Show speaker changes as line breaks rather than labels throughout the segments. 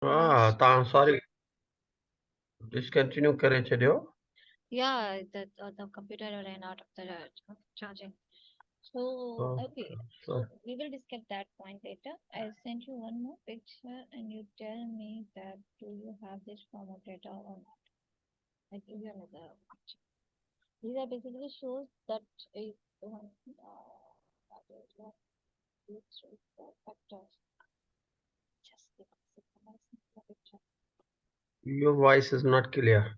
Sorry, discontinue करें चलियो.
Yeah, the computer ran out of the charging. So, okay, so
So,
we will discuss that point later. I sent you one more picture and you tell me that do you have this form of data or not? I give you another picture. These are basically shows that is the one that is what you through the factors. Just the picture.
your voice is not clear.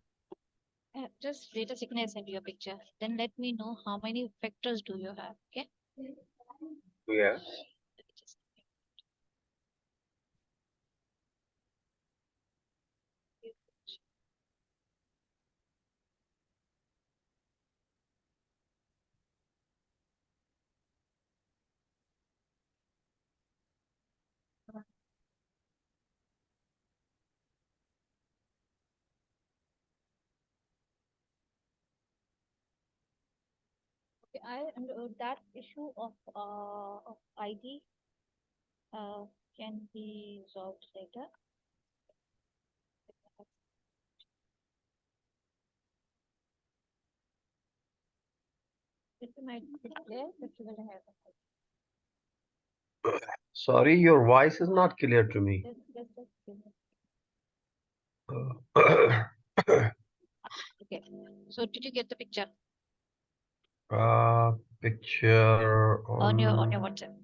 Just wait a second, I send you a picture. Then let me know how many factors do you have. Okay.
Yes.
Just okay, and that issue of ID can be solved later. It might be clear, but you will have
Sorry, your voice is not clear to me.
just give me-
Uh,
Okay. So did you get the picture
Picture
on your
on
WhatsApp?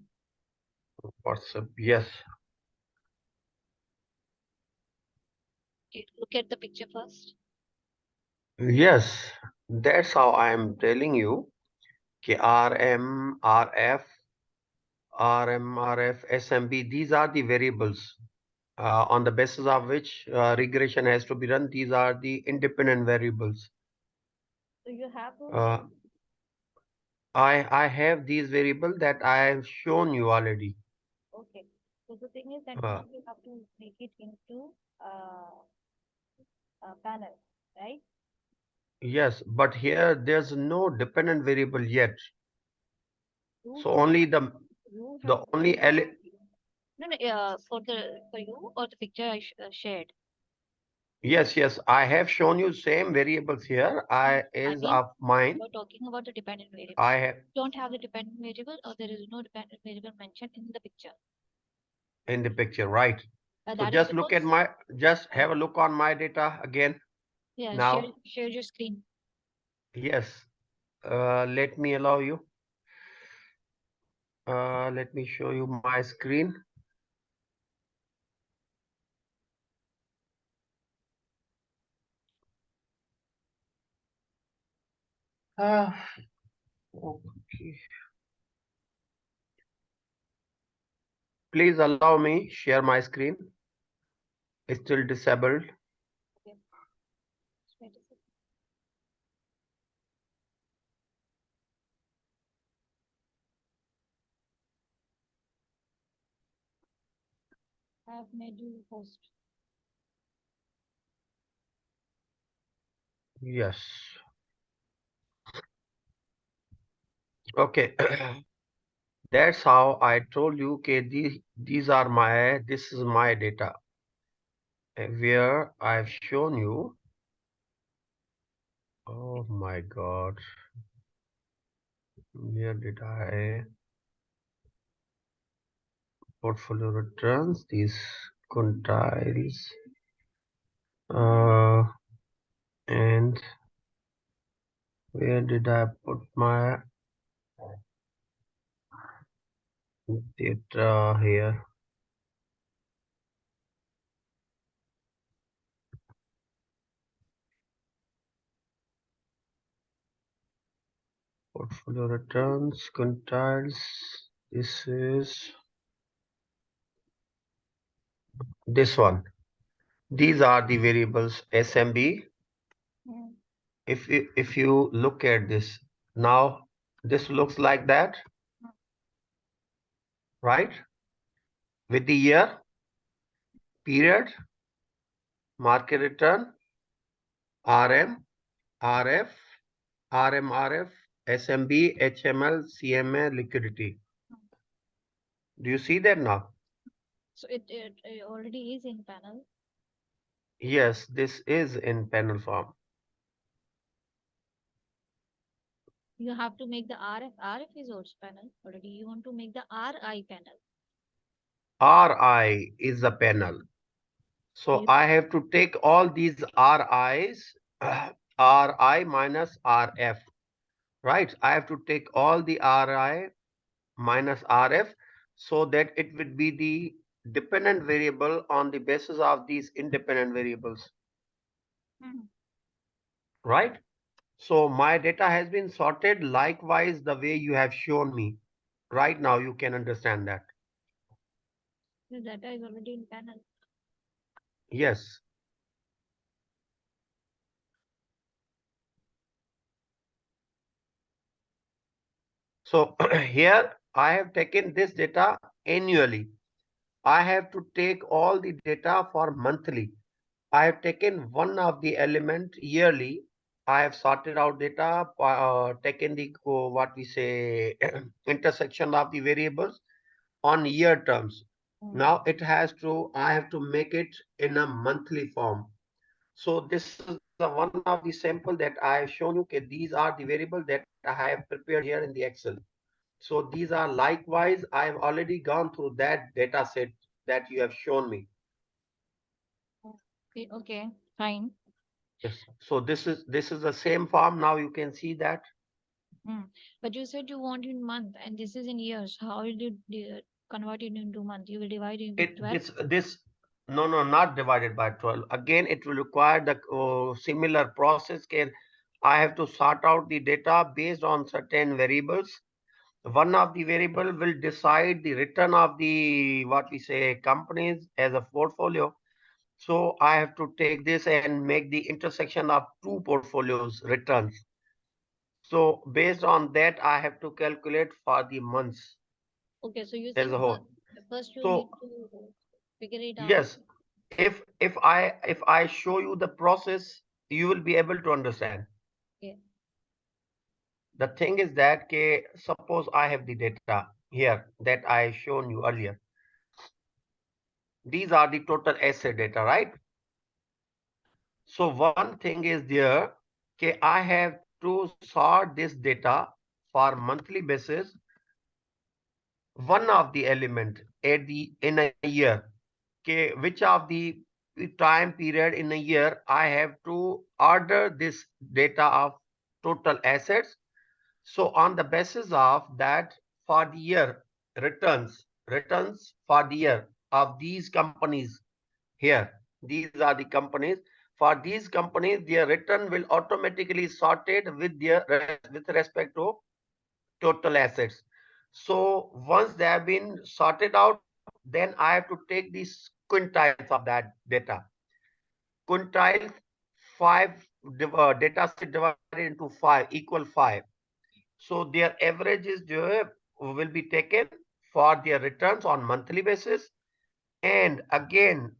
WhatsApp. Yes.
Okay, look at the picture first.
Yes. That's how I am telling you. कि RM, RF, RMRF, SMB, these are the variables on the basis of which regression has to be run. These are the independent variables.
So you have those
Uh,
things.
I have these variables that I have shown you already.
Okay. So the thing is that
Uh,
now you have to make it into a panel, right?
yes, but here there's no dependent variable yet.
You
So
have
only the
you
the
have to
only L
no no for you or the picture I shared.
yes, I have shown you same variables here. I
I
is
mean,
of mine.
we're talking about the dependent variable.
I have
Don't have the dependent variable or there is no dependent variable mentioned in the picture.
in the picture, right? So
That is
just look at
because
my just
uh,
have a look on my data again
yeah,
now.
share your screen.
Yes. Let me allow you. Let me show you my screen. Ah, okay. Please allow me share my screen. It's still disabled.
Okay. Just wait a second. I have made you host.
Yes. Okay. That's how I told you, okay, these are this is my data. Where I've shown you. Oh my God. Where did I portfolio returns, these quintiles, and where did I put my data here? Portfolio returns, quintiles. This is this one. These are the variables SMB.
Hmm.
If you look at this now, this looks like that, right? With the year, period, market return, RM, RF, RMRF, SMB, HML, CMA, liquidity. Do you see that now?
So it already is in panel.
Yes, this is in panel form.
You have to make the RF. RF is also panel already. You want to make the RI panel.
Ri is a panel.
So
So
you
I have to take all these Ri's, Ri minus Rf, right? I have to take all the Ri minus Rf so that it would be the dependent variable on the basis of these independent variables,
Mhm.
right? So my data has been sorted likewise the way you have shown me. Right now you can understand that.
The data is already in panel.
Yes. So here I have taken this data annually. I have to take all the data for monthly. I have taken one of the element yearly. I have sorted out data, taken the what we say intersection of the variables on year terms.
Mm.
Now it has to, I have to make it in a monthly form. So this is the one of the sample that I have shown you. Okay, these are the variables that I have prepared here in the Excel. So these are likewise, I have already gone through that data set that you have shown me.
Okay, fine.
Yes. So this is the same form. Now you can see that
Mm. But you said you want in month, and this is in years. How will you convert it into month? You will divide it with
it
12.
this no, not divided by 12. Again, it will require the similar process. Can I have to sort out the data based on certain variables. One of the variable will decide the return of the what we say companies as a portfolio. So I have to take this and make the intersection of two portfolios returns. So based on that, I have to calculate for the months
Okay, so you're
as
saying
a whole.
first you need
So
to figure it out.
yes, if I show you the process, you will be able to understand.
Okay.
The thing is that okay, suppose I have the data here that I shown you earlier. These are the total asset data, right? So one thing is there, okay, I have to sort this data for monthly basis, one of the element at the in a year. Okay, which of the time period in a year I have to order this data of total assets. So on the basis of that, for the year returns for the year of these companies here, these are the companies. For these companies, their return will automatically sorted with with respect to total assets. So once they have been sorted out, then I have to take these quintiles of that data. Quintiles, five data set divided into five equal five. So their averages will be taken for their returns on monthly basis. And again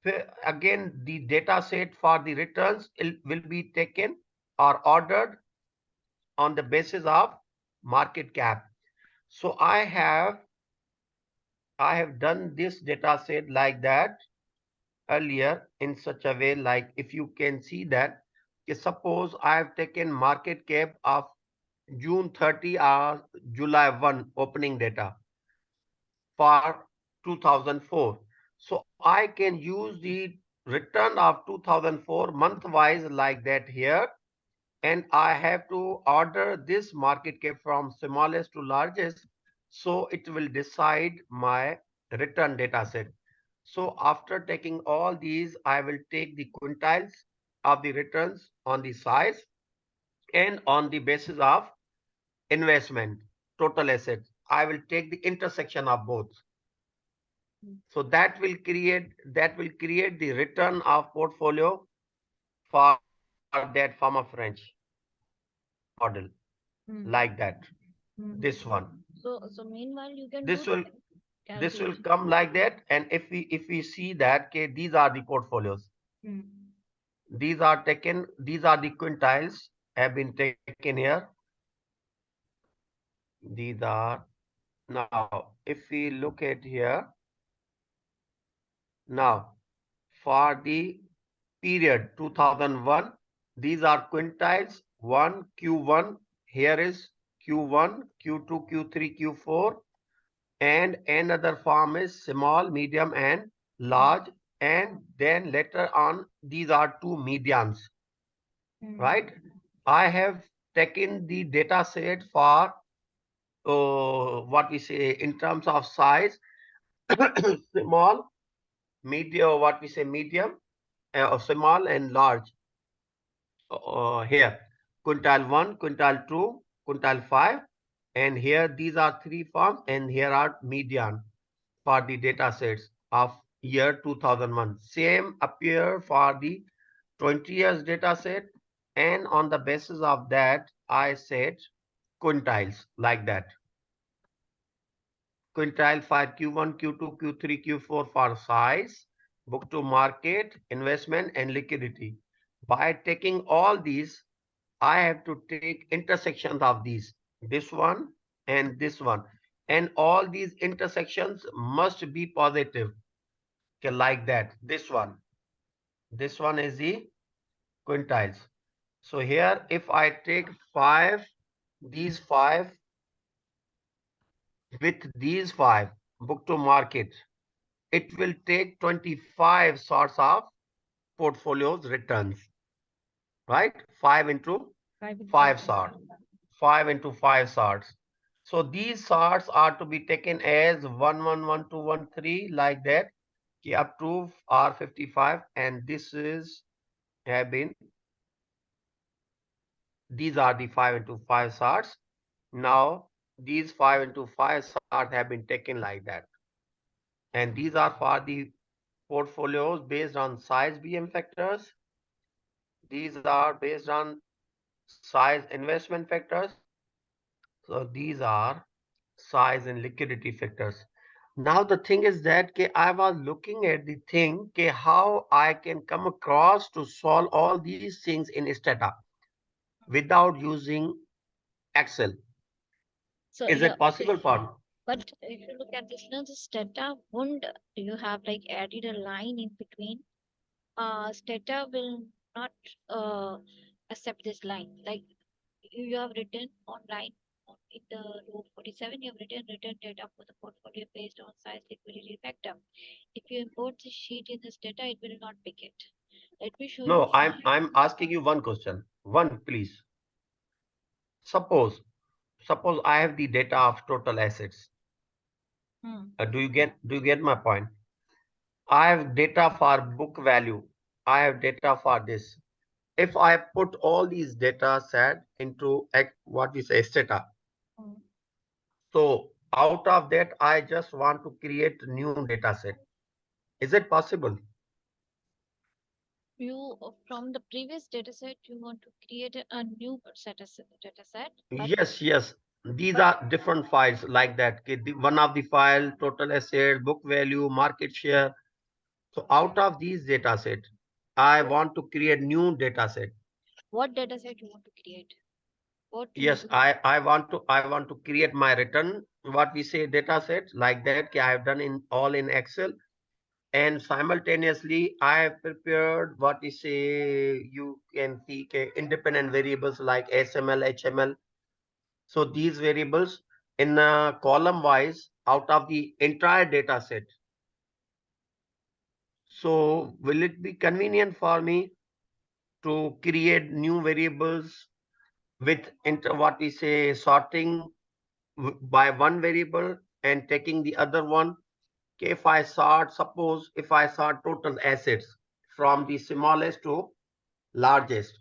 the data set for the returns will be taken or ordered on the basis of market cap. So I have done this data set like that earlier in such a way, like if you can see that, suppose I have taken market cap of June 30 or July 1 opening data for 2004. So I can use the return of 2004 month wise like that here, and I have to order this market cap from smallest to largest, so it will decide my return data set. So after taking all these, I will take the quintiles of the returns on the size and on the basis of investment, total assets. I will take the intersection of both. So that will create the return of portfolio for that form of French model
Mm.
like that.
Mm.
This one.
So meanwhile you can do
This
the
will this will
calculation.
come like that. And if we see that okay, these are the portfolios.
Mm.
These are the quintiles have been taken here. These are now if we look at here, Now, for the period 2001, these are quintiles 1, Q1. Here is Q1, Q2, Q3, Q4. And another form is small, medium, and large. And then later on, these are two medians, right? I have taken the data set for what we say in terms of size, small, medium, what we say medium, small and large. Here, quintile 1, quintile 2, quintile 5, and here these are three forms, and here are median for the data sets of year 2001. Same appear for the 20 years data set, and on the basis of that, I set quintiles like that. Quintile for Q1, Q2, Q3, Q4 for size, book to market, investment, and liquidity. By taking all these, I have to take intersections of these, this one and this one. And all these intersections must be positive. Okay, like that. This one. This one is the quintiles. So here, if I take these five with these five, book to market, it will take 25 sorts of portfolios returns, right? 5 into 5 sorts. 5 into 5 sorts. So these sorts are to be taken as 1, 1, 1, 2, 1, 3, like that, up to R55, and this is have been, these are the 5 into 5 sorts. Now these 5 into 5 sorts have been taken like that, and these are for the portfolios based on size BM factors. These are based on size investment factors. So these are size and liquidity factors. Now the thing is that I was looking at the thing how I can come across to solve all these things in Stata without using Excel.
So
Is
yeah,
it possible for me?
but if you look at this, now this data won't you have like added a line in between? Stata will not uh, accept this line. Like you have written online in the row 47, you have written data for the portfolio based on size liquidity factor. If you import the sheet in this data, it will not pick it. Let me show you.
No, I'm asking you one question. One, please. Suppose suppose I have the data of total assets. Do you get my point? I have data for book value. I have data for this. If I put all these data set into what we say data,
Hmm.
so out of that, I just want to create new data set. Is it possible?
You from the previous data set, you want to create a new data set,
Yes, yes. These
but
are different files like that. Okay, one of the file, total asset, book value, market share. So out of these data set, I want to create new data set.
what data set you want to create? What you want
Yes,
to
I want to create my return, what we say data set like that. Okay, I have done in all in Excel, and simultaneously I have prepared what we say, you can see okay, independent variables like SML, HML. So these variables in column wise out of the entire data set. So will it be convenient for me to create new variables with what we say sorting by one variable and taking the other one? Okay, if I sort, suppose if I sort total assets from the smallest to largest.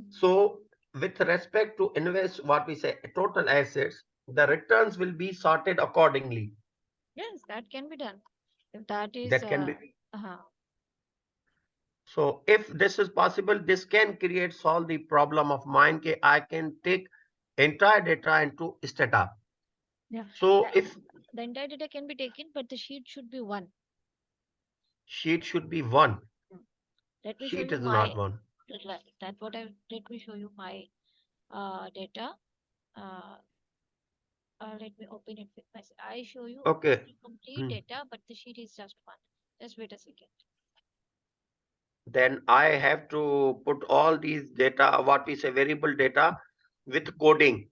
So with respect to invest, what we say total assets, the returns will be sorted accordingly.
yes, that can be done. If that is
That can be.
uh,
So if this is possible, this can solve the problem of mine. I can take entire data into stata.
yeah,
So
that,
if
the entire data can be taken, but the sheet should be one.
sheet should be one,
Hmm. Let me show
sheet
you
is not
my
one.
that what I let me show you my data. Uh, let me open it with my. I show you
Okay.
the complete
Hmm.
data, but the sheet is just one. Just wait a second.
Then I have to put all these data, what we say variable data, with coding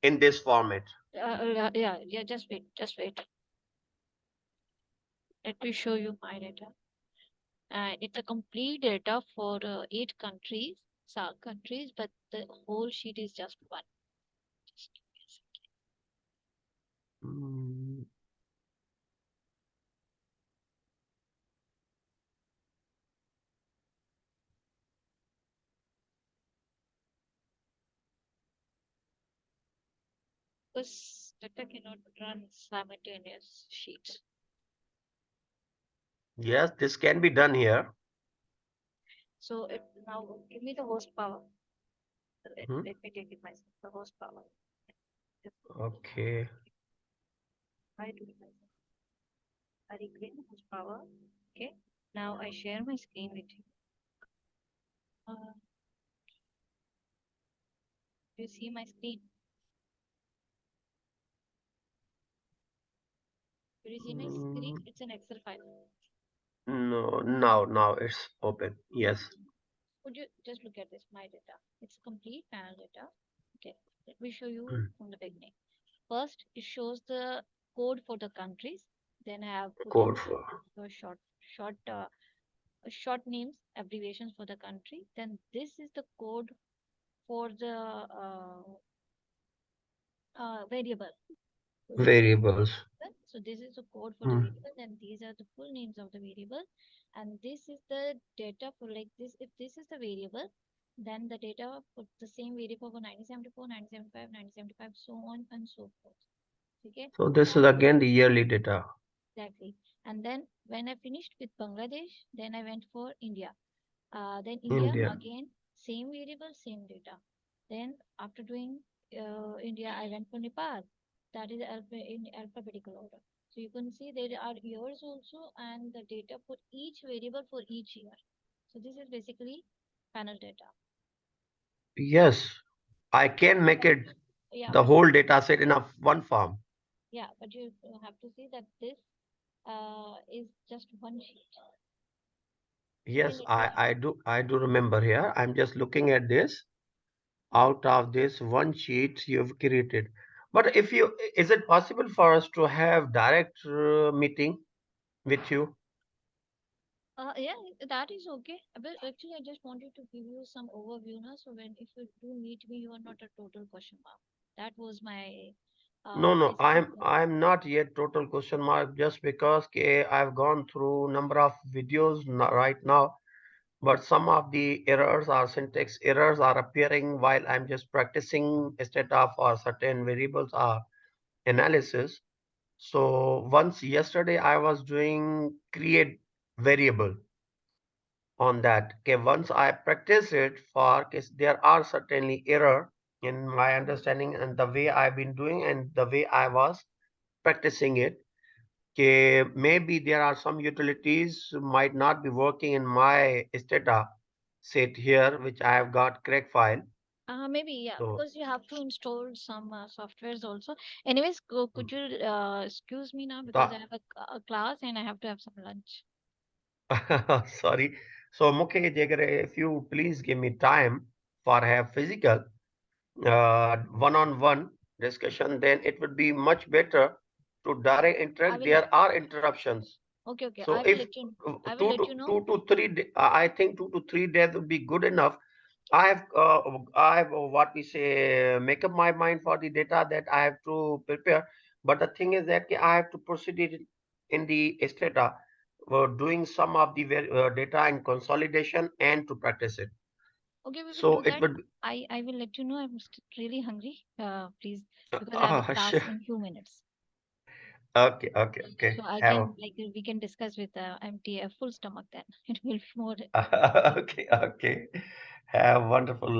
in this format.
Yeah, just wait. Let me show you my data. It's a complete data for 8 countries, countries, but the whole sheet is just one. Just give me a second.
Mm,
Because data cannot run simultaneous sheets.
yes, this can be done here.
So now give me the horsepower.
Hmm.
Let me take it myself. The horsepower.
Okay.
I do it myself. I reclaim the horsepower. Okay. Now I share my screen with you. Do you see my screen? Do you see my screen?
Mm,
It's an Excel file.
no, now it's open. Yes.
Would you just look at this, my data? It's complete panel data. Okay, let me show you
Mm,
from the beginning. First, it shows the code for the countries. Then I have put in
code for
the short names, abbreviations for the country. Then this is the code for the variable. So this is
variables.
so this is the code for the
Hmm.
variable, and these are the full names of the variable. And this is the data for like this. If this is the variable, then the data for the same variable for 1974, 1975, 1975, so on and so forth. Okay.
So this is again the yearly data.
Exactly. And then when I finished with Bangladesh, then I went for India. Then India
India.
again, same variable, same data. Then after doing India, I went for Nepal. That is in alphabetical order. So you can see there are years also and the data for each variable for each year. So this is basically panel data.
Yes, I can make
But
it
yeah,
the
but
whole data set in a one form.
yeah, but you have to see that this is just one sheet. Okay,
Yes,
let me
I do remember here. I'm just looking at this. Out of this one sheet you've created. But if you, is it possible for us to have direct meeting with you?
yeah, that is okay. But actually, I just wanted to give you some overview now. So when if you do meet me, you are not a total question mark. That was my
No, no,
basically.
I'm not yet total question mark just because I've gone through number of videos right now, but some of the errors or syntax errors are appearing while I'm just practicing data for certain variables or analysis. So once yesterday I was doing create variable on that. Okay, once I practice it for case there are certainly error in my understanding and the way I've been doing and the way I was practicing it. Okay, maybe there are some utilities might not be working in my Stata set here, which I have got crack file.
Maybe yeah,
So
because you have to install some softwares also. Anyways, could you excuse me now because I
the
have a class and I have to have some lunch.
sorry. So Mukesh, if you please give me time for have physical one-on-one discussion, then it would be much better to
Yeah,
direct
I
interact.
will.
There are interruptions.
Okay.
So
I will
if
let you. I will
two
let
to
you know.
two to three, I think 2 to 3 days would be good enough. I have what we say make up my mind for the data that I have to prepare. But the thing is that I have to proceed it in the data, doing some of the data and consolidation and to practice it.
Okay, we will
So
do
it
that.
would.
I will let you know. I'm really hungry. Please, because I have a class
Sure.
in few minutes.
Okay, okay, okay.
So I
Have
can like we can discuss with empty a full stomach then. It will be more.
a okay, okay. Have wonderful